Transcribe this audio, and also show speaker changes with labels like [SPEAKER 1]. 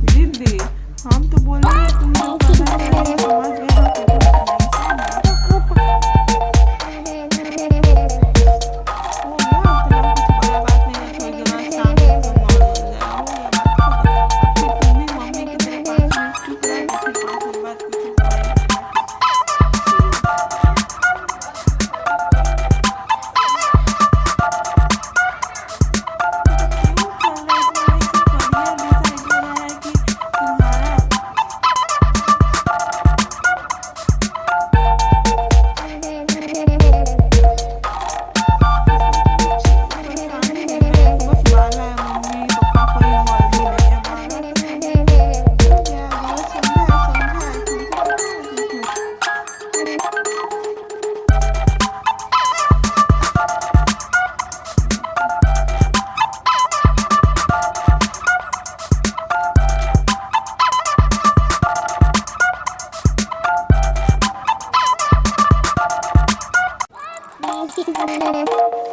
[SPEAKER 1] दीदी, हम तो बोल रहे हैं तुम जो करना है वो समझ गए हो कि कुछ नहीं से ना हो गया। अब तो कुछ बड़ा बात नहीं है, थोड़ी देर बाद शाम को सब नॉर्मल हो जाएगा, हो गया बात खत्म। अब फिर तुम भी मम्मी की तरह 5 मिनट चुप रह के फिर 5 मिनट बाद कुछ करेंगे।
[SPEAKER 2] Thank you.